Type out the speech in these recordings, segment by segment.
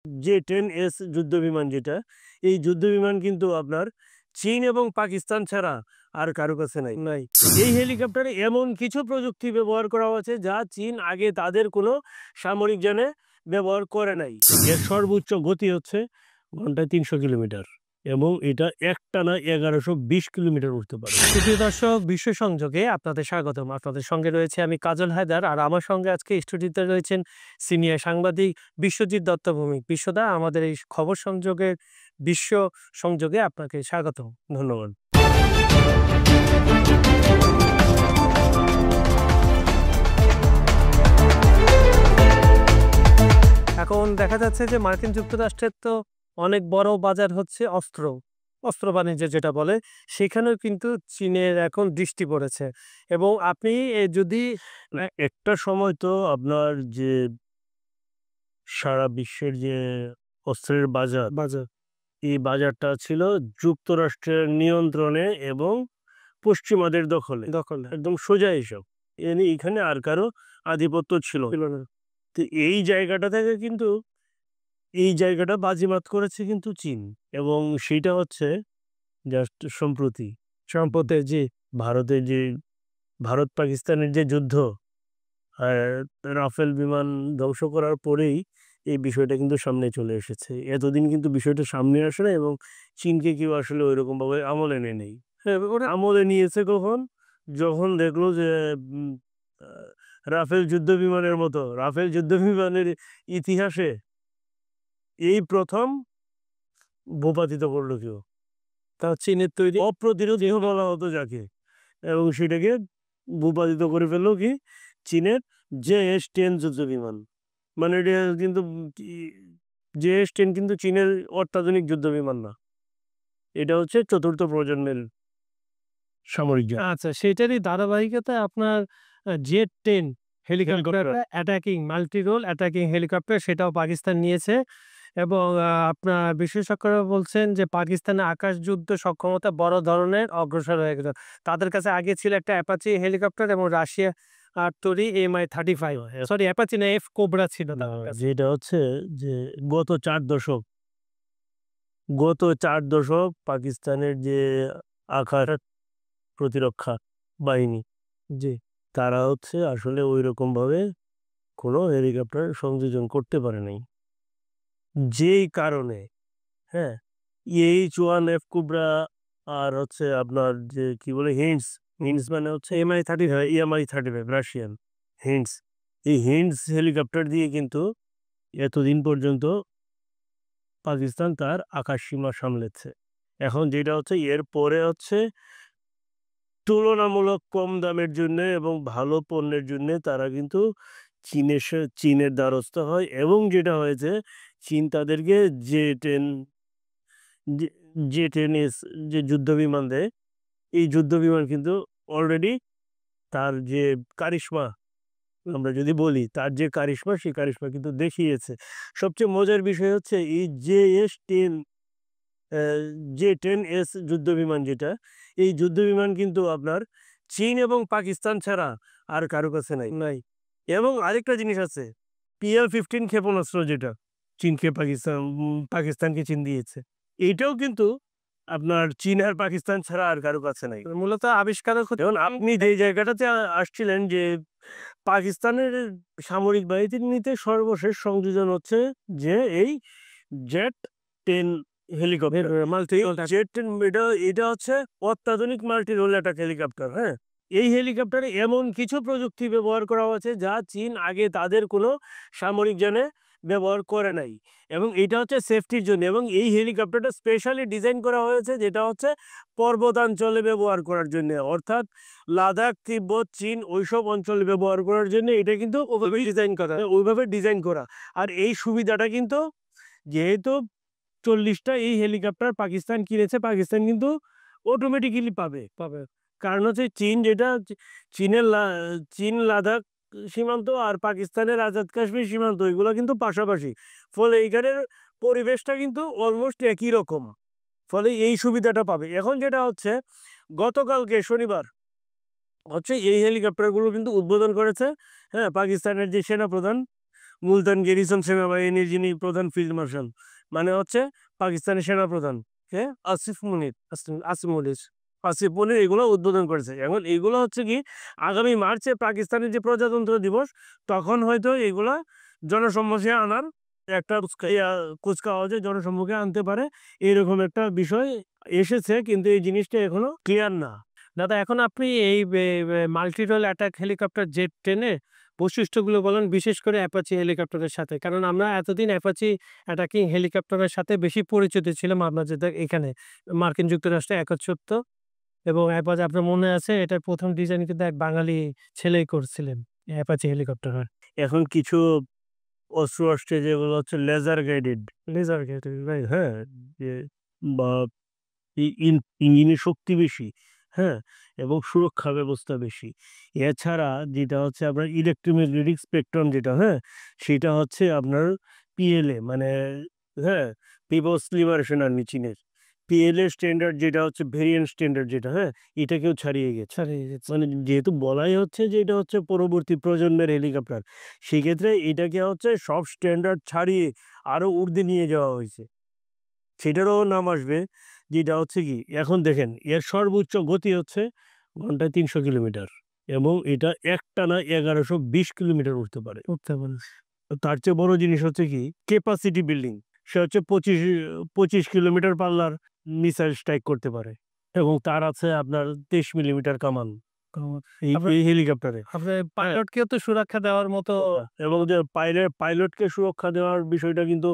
J-10S যুদ্ধবিমান যেটা, এই যুদ্ধবিমান কিন্তু আপনার চীন এবং পাকিস্তান ছাড়া আর কারো কাছে নাই। এই হেলিকপ্টারে এমন কিছু প্রযুক্তি ব্যবহার করা হয়েছে যা চীন আগে তাদের কোনো সামরিক যানে ব্যবহার করে নাই। এর সর্বোচ্চ গতি হচ্ছে ঘন্টায় ৩০০ কিলোমিটার এবং এটা একটানা ১১২০ কিলোমিটার উঠতে পারে। প্রিয় দর্শক, বিশ্ব সংযোগে আপনাদের স্বাগতম। আপনাদের সঙ্গে রয়েছে আমি কাজল হায়দার, আর আমার সঙ্গে আজকে স্টুডিওতে রয়েছেন সিনিয়র সাংবাদিক বিশ্বজিৎ দত্ত ভৌমিক। বিশ্বদা, আমাদের এই খবর সংযোগের বিশ্ব সংযোগে আপনাকে স্বাগত। ধন্যবাদ। এখন দেখা যাচ্ছে যে মার্কিন যুক্তরাষ্ট্রের তো অনেক বড় বাজার হচ্ছে অস্ত্র বাণিজ্য যেটা বলে, সেখানেও কিন্তু চীনের এখন দৃষ্টি পড়েছে। এবং আপনি যদি একটা সময় তো আপনার যে সারা বিশ্বের যে অস্ত্রের বাজার এই বাজারটা ছিল যুক্তরাষ্ট্রের নিয়ন্ত্রণে এবং পশ্চিমাদের দখলে একদম সোজা হিসাব। এখানে আর কারো আধিপত্য ছিল না। তো এই জায়গাটা থেকে কিন্তু এই জায়গাটা বাজিমাত করেছে কিন্তু চীন, এবং সেটা হচ্ছে জাস্ট সম্প্রতি যে ভারত পাকিস্তানের যে যুদ্ধ, আর রাফেল বিমান ধ্বংস করার পরেই এই বিষয়টা কিন্তু সামনে চলে এসেছে। এতদিন কিন্তু বিষয়টা সামনে আসে না এবং চীনকে কেউ আসলে ওইরকম ভাবে আমলে নেই। হ্যাঁ, ওরা আমলে নিয়েছে কখন? যখন দেখলো যে রাফেল যুদ্ধ বিমানের মতো রাফেল যুদ্ধ বিমানের ইতিহাসে এই প্রথম ভূপাতিত করলো কেউ। তা চীনের তৈরি অপ্রতিরোধ বলা হতো যাকে, এবং সেটাকে ভূপাতিত করে ফেললো কি চীনের JS-10 যুদ্ধ বিমান। মানে এটা কিন্তু JS-10 কিন্তু চীনের অত্যাধুনিক যুদ্ধ বিমান না, এটা হচ্ছে চতুর্থ প্রজন্মের সামরিক জাহাজ। আচ্ছা, সেটারই ধারাবাহিকতায় আপনার Z-10 helicopter attacking multi role attacking helicopter, সেটাও পাকিস্তান নিয়েছে। এবং আপনার বিশেষজ্ঞরা বলছেন যে পাকিস্তানের আকাশ যুদ্ধ সক্ষমতা বড় ধরনের অগ্রসর হয়ে গেছে। তাদের কাছে আগে ছিল একটা অ্যাপাচি হেলিকপ্টার এবং রাশিয়া আর তৈরি Mi-35, সরি অ্যাপাচি না, এফ কোবরা ছিল তাদের কাছে। যেটা হচ্ছে যে গত 4 দশক পাকিস্তানের যে আকাশ প্রতিরক্ষা বাহিনী, জি, তারা হচ্ছে আসলে ওই রকম ভাবে কোনো হেলিকপ্টার সংযোজন করতে পারে নাই। যেই কারণে হ্যাঁ, H-1F কোবরা আর হচ্ছে আপনার যে কি বলে হিন্ডস মানে হচ্ছে Mi-35 রাশিয়ান হিন্ডস হেলিকপ্টার দিয়ে কিন্তু এতদিন পর্যন্ত পাকিস্তান তার আকাশ সীমা সামলেছে। এখন যেটা হচ্ছে এর পরে হচ্ছে তুলনামূলক কম দামের জন্য এবং ভালো পণ্যের জন্য তারা কিন্তু চীনের দ্বারস্থ হয়, এবং যেটা হয়েছে চীন তাদেরকে J-10S যে যুদ্ধ বিমান দেয়, এই যুদ্ধ বিমান কিন্তু অলরেডি তার যে কারিশমা, আমরা যদি বলি তার যে কারিশমা, সেই কারিশমা কিন্তু দেখিয়েছে। সবচেয়ে মজার বিষয় হচ্ছে এই J-10S যুদ্ধ বিমান যেটা, এই যুদ্ধ বিমান কিন্তু আপনার চীন এবং পাকিস্তান ছাড়া আর কারো কাছে নাই। এবং আরেকটা জিনিস আছে, PL-15 ক্ষেপণাস্ত্র যেটা পাকিস্তানকে চীন দিয়েছে, এইটাও কিন্তু আপনার চীন আর পাকিস্তান ছাড়া আর কারো কাছে নাই। মূলত আবিষ্কারক যেমন আপনি যে জায়গাটাতে আসছিলেন, যে পাকিস্তানের সামরিক বাহিনীতে সর্বশেষ সংযোজন হচ্ছে যে এই Z-10 হেলিকপ্টার Z-10, এটা হচ্ছে অত্যাধুনিক মাল্টি রোল অ্যাটাক হেলিকপ্টার। হ্যাঁ, এই হেলিকপ্টারে এমন কিছু প্রযুক্তি ব্যবহার করা হয়েছে যা চীন আগে তাদের কোনো সামরিক যানে ব্যবহার করে নাই, এবং এটা হচ্ছে সেফটির জন্য। এবং এই হেলিকপ্টারটা স্পেশালি ডিজাইন করা হয়েছে যেটা হচ্ছে পর্বতাঞ্চলে ব্যবহার করার জন্য, অর্থাৎ লাদাখ, তিব্বত, চীন ওইসব অঞ্চলে ব্যবহার করার জন্য এটা কিন্তু ওইভাবে ডিজাইন করা। আর এই সুবিধাটা কিন্তু, যেহেতু 40টা এই হেলিকপ্টার পাকিস্তান কিনেছে, পাকিস্তান কিন্তু অটোমেটিক্যালি পাবে। কারণ হচ্ছে চীন লাদাখ সীমান্ত আর পাকিস্তানের আজাদ কাশ্মীর সীমান্ত, এগুলো কিন্তু পাশাপাশি। ফলে এইখানের পরিবেশটা কিন্তু অলমোস্ট একই রকম, ফলে এই সুবিধাটা পাবে। এখন যেটা হচ্ছে, গতকালকে শনিবার হচ্ছে এই হেলিকপ্টারগুলো কিন্তু উদ্বোধন করেছে পাকিস্তানের যে সেনাপ্রধান, মুলতান গেরিসন সেনাবাহিনীর যিনি প্রধান ফিল্ড মার্শাল, মানে হচ্ছে পাকিস্তানের সেনাপ্রধান, হ্যাঁ, আসিফ মনির এগুলো উদ্বোধন করেছে। এখন এগুলো হচ্ছে কি আগামী মার্চে পাকিস্তানের যে প্রজাতন্ত্র দিবস, তখন হয়তো এগুলা জনসম্মুখে আনার একটা কুচকাওয়াজে জনসম্মুখে আনতে পারে, এরকম একটা বিষয় এসেছে, কিন্তু এই জিনিসটা এখনো ক্লিয়ার না। দাদা, এখন আপনি এই multi role attack helicopter jet ট্রেনের বৈশিষ্ট্যগুলো বলেন, বিশেষ করে অ্যাপাচি হেলিকপ্টারের সাথে। কারণ আমরা এতদিন অ্যাপাচি অ্যাটাকিং হেলিকপ্টারের সাথে বেশি পরিচিত ছিলাম আপনাদের এখানে মার্কিন যুক্তরাষ্ট্রে একচ্ছত্ব, এবং অ্যাপাচি আপনার মনে আছে এটার ১ম ডিজাইন কিন্তু এক বাঙালি ছেলেই করছিলেন অ্যাপাচি হেলিকপ্টারের। এখন কিছু অস্ত্র আসছে যেগুলো হচ্ছে লেজার গাইডেড, লেজার গেটের রাইট। হ্যাঁ, যে বা ইঞ্জিনের শক্তি বেশি, হ্যাঁ, এবং সুরক্ষা ব্যবস্থা বেশি। এছাড়া যেটা হচ্ছে আপনার ইলেকট্রোম্যাগনেটিক স্পেকট্রাম যেটা, হ্যাঁ, সেটা হচ্ছে আপনার পিএলএ, মানে হ্যাঁ, পিপলস লিবারেশন আর্মি চীনের পিএলএ স্ট্যান্ডার্ড, যেটা হচ্ছে ভেরিয়েন্ট স্ট্যান্ডার্ড যেটা, হ্যাঁ, এটাকেও ছাড়িয়ে গেছে। ছাড়িয়ে গেছে। মানে যেহেতু বলাই হচ্ছে যে এটা হচ্ছে পরবর্তী প্রজন্মের হেলিকপ্টার, সেক্ষেত্রে এটাকে হচ্ছে সব স্ট্যান্ডার্ড ছাড়িয়ে আরো ঊর্ধ্বে নিয়ে যাওয়া হয়েছে, সেটারও নাম আসবে। যেটা হচ্ছে কি এখন দেখেন এর সর্বোচ্চ গতি হচ্ছে ঘন্টায় ৩০০ কিলোমিটার, এবং এটা একটানা ১১২০ কিলোমিটার উঠতে পারে। উঠতে পারে। তার চেয়ে বড় জিনিস হচ্ছে কি ক্যাপাসিটি বিল্ডিং, সে হচ্ছে ২৫ কিলোমিটার পাল্লার মিসাইল স্ট্রাইক করতে পারে, এবং তার আছে আপনার ২৩ মিলিমিটার কামান আপনার এই হেলিকপ্টারে। আপনার পাইলটকেও তো সুরক্ষা দেওয়ার মতো এবং যে পাইলটকে সুরক্ষা দেওয়ার বিষয়টা কিন্তু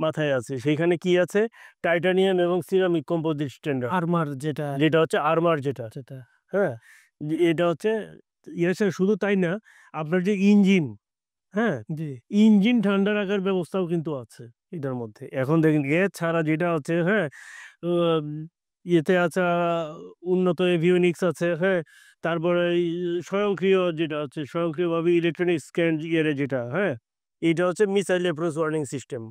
মাথায় আছে। সেইখানে কি আছে, টাইটানিয়াম এবং সিরামিক কম্পোজিট স্ট্যান্ডার্ড, আর্মার যেটা যেটা হচ্ছে আর্মার যেটা, যেটা হ্যাঁ, এটা হচ্ছে ইয়েছে। শুধু তাই না, আপনার যে ইঞ্জিন, হ্যাঁ, জি। ইঞ্জিন ঠান্ডা রাখার ব্যবস্থাও কিন্তু আছে এটার মধ্যে। এখন দেখেন ছাড়া যেটা হচ্ছে, হ্যাঁ, উম, ইয়েতে আছে উন্নত এভিওনিক্স আছে, হ্যাঁ, তারপরে এই স্বয়ংক্রিয় যেটা হচ্ছে স্বয়ংক্রিয়ভাবে ইলেকট্রনিক স্ক্যান ইয়েরে যেটা, হ্যাঁ, এটা হচ্ছে মিসাইল অ্যাপ্রোচ ওয়ার্নিং সিস্টেম,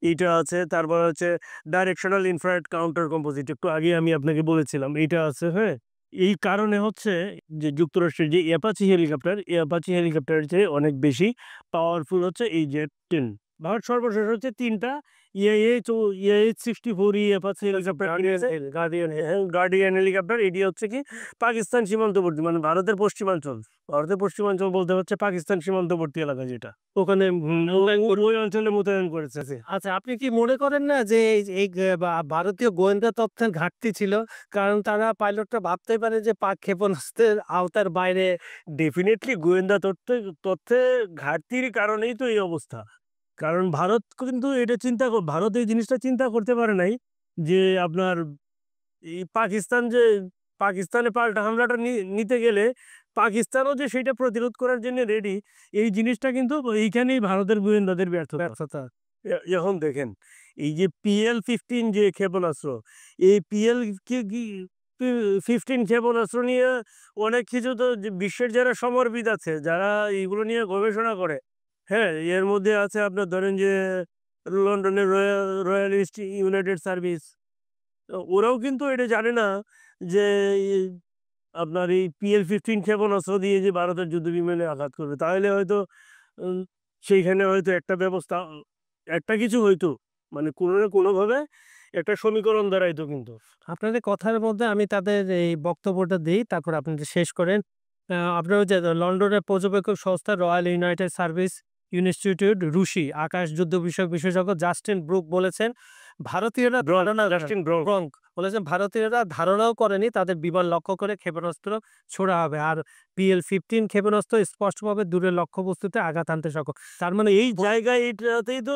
এইটা আছে। তারপর হচ্ছে ডাইরেকশনাল ইনফ্রারেড কাউন্টার কম্পোজিট, একটু আগে আমি আপনাকে বলেছিলাম, এইটা আছে, হ্যাঁ। এই কারণে হচ্ছে যে যুক্তরাষ্ট্রের যে অ্যাপাচি হেলিকপ্টার, এই অ্যাপাচি হেলিকপ্টারের চেয়ে অনেক বেশি পাওয়ারফুল হচ্ছে এই জেট 10। ভারত সর্বশেষ হচ্ছে ৩টা EIH-64 Apache helicopter, guardian helicopter. এটি হচ্ছে কি পাকিস্তান সীমান্তবর্তী, মানে ভারতের পশ্চিমাঞ্চল বলতে হচ্ছে পাকিস্তান সীমান্তবর্তী এলাকা, যেটা ওখানে ওই অঞ্চলে মোতায়েন করেছে। আচ্ছা, আপনি কি মনে করেন না যে এই এই ভারতীয় গোয়েন্দা তথ্যের ঘাটতি ছিল? কারণ তারা পাইলটরা ভাবতেই পারে যে পাক ক্ষেপণাস্ত্রের আওতার বাইরে। ডেফিনেটলি গোয়েন্দা তথ্যে ঘাটতির কারণেই তো এই অবস্থা। কারণ ভারত কিন্তু এটা ভারত এই জিনিসটা চিন্তা করতে পারে নাই যে আপনার এই পাকিস্তানে পাল্টা হামলাটা নিতে গেলে পাকিস্তানও যে সেটা প্রতিরোধ করার জন্য রেডি, এই জিনিসটা কিন্তু এইখানেই ভারতের গোয়েন্দাদের ব্যর্থতা। এখন দেখেন এই যে PL-15 যে ক্ষেপণাস্ত্র, এই PL-15 ক্ষেপণাস্ত্র নিয়ে অনেক কিছু তো বিশ্বের যারা সমরবিদ আছে, যারা এইগুলো নিয়ে গবেষণা করে, হ্যাঁ, এর মধ্যে আছে আপনার ধরেন যে লন্ডনের রয়্যাল ইস্ট ইউনাইটেড সার্ভিস, ওরাও কিন্তু এটা জানে না যে এই আপনার এই PL-15 ক্ষেপণাস্ত্র দিয়ে যে ভারতের যুদ্ধ বিমানে আঘাত করবে, তাহলে হয়তো উম, সেইখানে হয়তো একটা ব্যবস্থা, একটা কিছু হইতো, মানে কোনো না কোনোভাবে একটা সমীকরণ দাঁড়াইতো কিন্তু। আপনাদের কথার মধ্যে আমি তাদের এই বক্তব্যটা দেই, তারপর আপনাদের শেষ করেন। আপনার ওই যে লন্ডনের পর্যবেক্ষক সংস্থা রয়্যাল ইউনাইটেড সার্ভিস ইনস্টিটিউট রুশি আকাশ যুদ্ধ বিষয়ক বিশেষজ্ঞ জাস্টিন ব্রুক বলেছেন, ভারতীয়রা জাস্টিন ব্রঙ্ক। ব্রঙ্ক বলেছেন ভারতীয়রা ধারণাও করেনি তাদের বিমান লক্ষ্য করে ক্ষেপণাস্ত্র ছোড়া হবে, আর PL-15 ক্ষেপণাস্ত্র স্পষ্টভাবে দূরের লক্ষ্যবস্তুতে আঘাত আনতে সক্ষম। তার মানে এই জায়গায় এটাতেই তো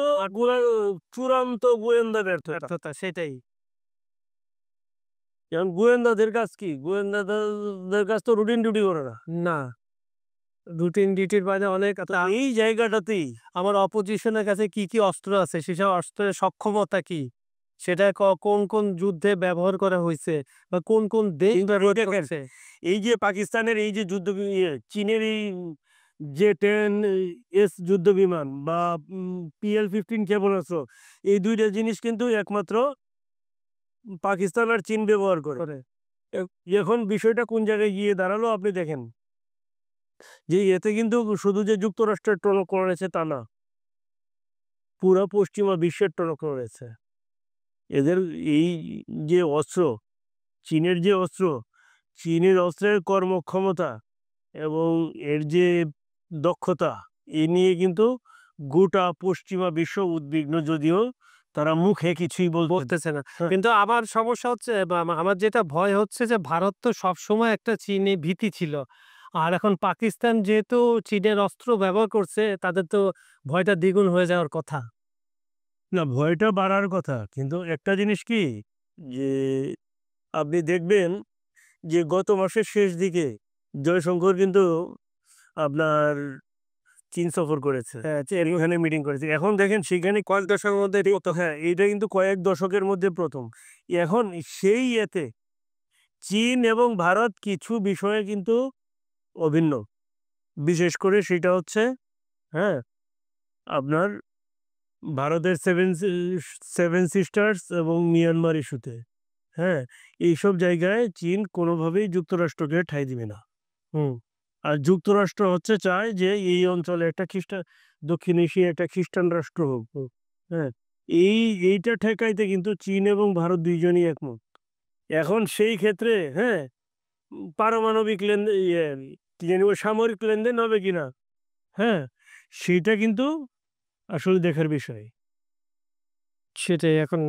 চূড়ান্ত গোয়েন্দা ব্যর্থতা। ব্যর্থতা সেটাই। কারণ গোয়েন্দাদের কাজ কি, গোয়েন্দাদের কাজ তো রুটিন ডিউটি করে না। না, রুটিন ডিউটির বাইরে অনেক। তো এই জায়গাটাতেই আমার অপোজিশনের কাছে কি, কি অস্ত্র আছে, সেসব অস্ত্রের সক্ষমতা কি? সেটা কোন, কোন যুদ্ধে ব্যবহার করা হইছে বা কোন, কোন দেশ কিন্তু ব্যবহার দেখেন, করছে। এই যে পাকিস্তানের এই যে চীনের এই J-10S যুদ্ধ বিমান বা PL-15 ক্ষেপণাস্ত্র, এই দুইটা জিনিস কিন্তু একমাত্র পাকিস্তান আর চীন ব্যবহার করে। করে। এখন বিষয়টা কোন জায়গায় গিয়ে দাঁড়ালো আপনি দেখেন। যে এতে কিন্তু শুধু যে যুক্তরাষ্ট্রের টনক নড়েছে তা না, পুরা পশ্চিমা বিশ্বের টনক নড়েছে। এদের এই যে অস্ত্র, চীনের যে অস্ত্র, চীনের অস্ত্রের কর্মক্ষমতা এবং এর যে দক্ষতা, এ নিয়ে কিন্তু গোটা পশ্চিমা বিশ্ব উদ্বিগ্ন, যদিও তারা মুখে কিছুই বলতেছে না। হ্যাঁ। কিন্তু আমার সমস্যা হচ্ছে বা আমার যেটা ভয় হচ্ছে যে ভারত তো সবসময় একটা চীনে ভীতি ছিল। আর এখন পাকিস্তান যেহেতু চীনের অস্ত্র ব্যবহার করছে, তাদের তো ভয়টা দ্বিগুণ হয়ে যাওয়ার কথা। না, ভয়টা বাড়ার কথা, কিন্তু একটা জিনিস কি, যে আপনি দেখবেন যে গত মাসের শেষ দিকে জয়শঙ্কর কিন্তু আপনার চীন সফর করেছে, হ্যাঁ, ওখানে মিটিং করেছে। এখন দেখেন সেখানে কয়েক দশকের মধ্যে হ্যাঁ, এটা কিন্তু কয়েক দশকের মধ্যে প্রথম। এখন সেই এতে চীন এবং ভারত কিছু বিষয়ে কিন্তু অভিন্ন, বিশেষ করে সেটা হচ্ছে, হ্যাঁ, আপনার ভারতের সেভেন সিস্টার্স এবং মিয়ানমার ইস্যুতে, হ্যাঁ, এইসব জায়গায় চীন কোনোভাবেই যুক্তরাষ্ট্রকে ঠাঁই দিবে না। হুম। আর যুক্তরাষ্ট্র হচ্ছে চায় যে এই অঞ্চলে একটা খ্রিস্টান, দক্ষিণ এশিয়া একটা খ্রিস্টান রাষ্ট্র হোক। হ্যাঁ, এইটা ঠেকাইতে কিন্তু চীন এবং ভারত দুইজনই একমত। এখন সেই ক্ষেত্রে, হ্যাঁ, পারমাণবিক লেনদেন, কি জানি ওই সামরিক লেনদেন হবে কিনা, হ্যাঁ, সেইটা কিন্তু আসলে দেখার বিষয়। সেটাই এখন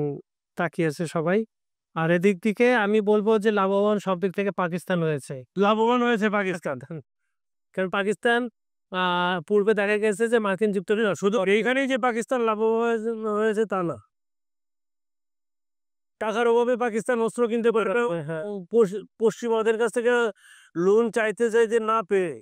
তাকিয়ে আছে সবাই। আর এদিক থেকে আমি বলব যে লাভবান সব দিক থেকে পাকিস্তান হয়েছে। লাভবান হয়েছে পাকিস্তান। কারণ পাকিস্তান পূর্বে দেখা গেছে যে মার্কিন যুক্তরাষ্ট্র শুধু এইখানেই যে পাকিস্তান লাভবান হয়েছে তা না, টাকার অভাবে পাকিস্তান অস্ত্র কিনতে পারে না। হ্যাঁ। পশ্চিমাদের কাছ থেকে লোন চাইতে চাইতে না পেয়ে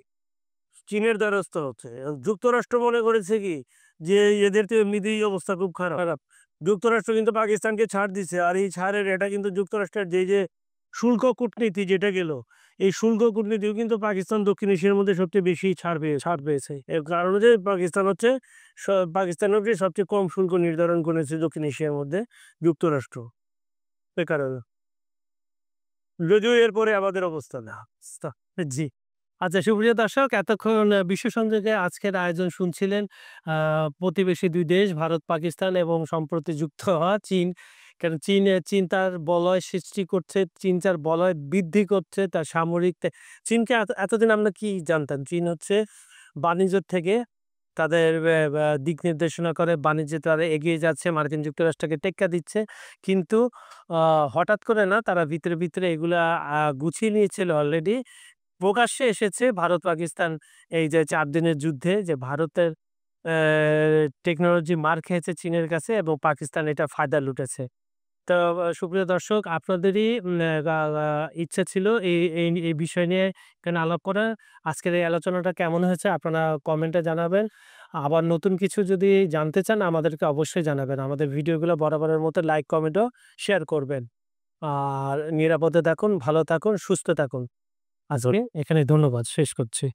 চীনের দ্বারস্থ হচ্ছে। যুক্তরাষ্ট্র মনে করেছে কি যে এদের তো এমনিতেই অবস্থা খুব খারাপ। যুক্তরাষ্ট্র কিন্তু পাকিস্তানকে ছাড় দিছে, আর এই ছাড়ের এটা কিন্তু যুক্তরাষ্ট্রের যে শুল্ক কূটনীতি যেটা গেল, এই শুল্ক কূটনীতিও কিন্তু পাকিস্তান দক্ষিণ এশিয়ার মধ্যে সবচেয়ে বেশি ছাড় পেয়েছে। এর কারণ হচ্ছে পাকিস্তান হচ্ছে পাকিস্তানের উপরে সবচেয়ে কম শুল্ক নির্ধারণ করেছে দক্ষিণ এশিয়ার মধ্যে যুক্তরাষ্ট্র। এ কারণে যদিও এরপরে আমাদের অবস্থা না। জি। আচ্ছা, সুপ্রিয় দর্শক, এতক্ষণ বিশ্ব সংযোগে আজকের আয়োজন শুনছিলেন প্রতিবেশী ২ দেশ ভারত, পাকিস্তান এবং সম্প্রতি যুক্ত হওয়া চীন। কারণ চীন তার বলয় সৃষ্টি করছে, চীন তার বলয় বৃদ্ধি করছে, তার সামরিক চীনকে এতদিন আমরা কি জানতাম? চীন হচ্ছে বাণিজ্য থেকে তাদের দিক নির্দেশনা করে, বাণিজ্যে তারা এগিয়ে যাচ্ছে, মার্কিন যুক্তরাষ্ট্রকে টেক্কা দিচ্ছে। কিন্তু আ হঠাৎ করে না, তারা ভিতরে এগুলা গুছিয়ে নিয়েছিল অলরেডি। প্রকাশ্যে এসেছে ভারত-পাকিস্তান এই যে ৪ দিনের যুদ্ধে, যে ভারতের টেকনোলজি মার খেয়েছে চীনের কাছে এবং পাকিস্তান এটা ফায়দা লুটেছে। তো সুপ্রিয় দর্শক, আপনাদেরই গা গা ইচ্ছা ছিল এই বিষয় নিয়ে এখানে আলাপ করার। আজকের এই আলোচনাটা কেমন হয়েছে আপনারা কমেন্টে জানাবেন। আবার নতুন কিছু যদি জানতে চান আমাদেরকে অবশ্যই জানাবেন। আমাদের ভিডিওগুলো বরাবরের মতো লাইক, কমেন্ট ও শেয়ার করবেন। আর নিরাপদে থাকুন, ভালো থাকুন, সুস্থ থাকুন। আজকে এখানে ধন্যবাদ। শেষ করছি।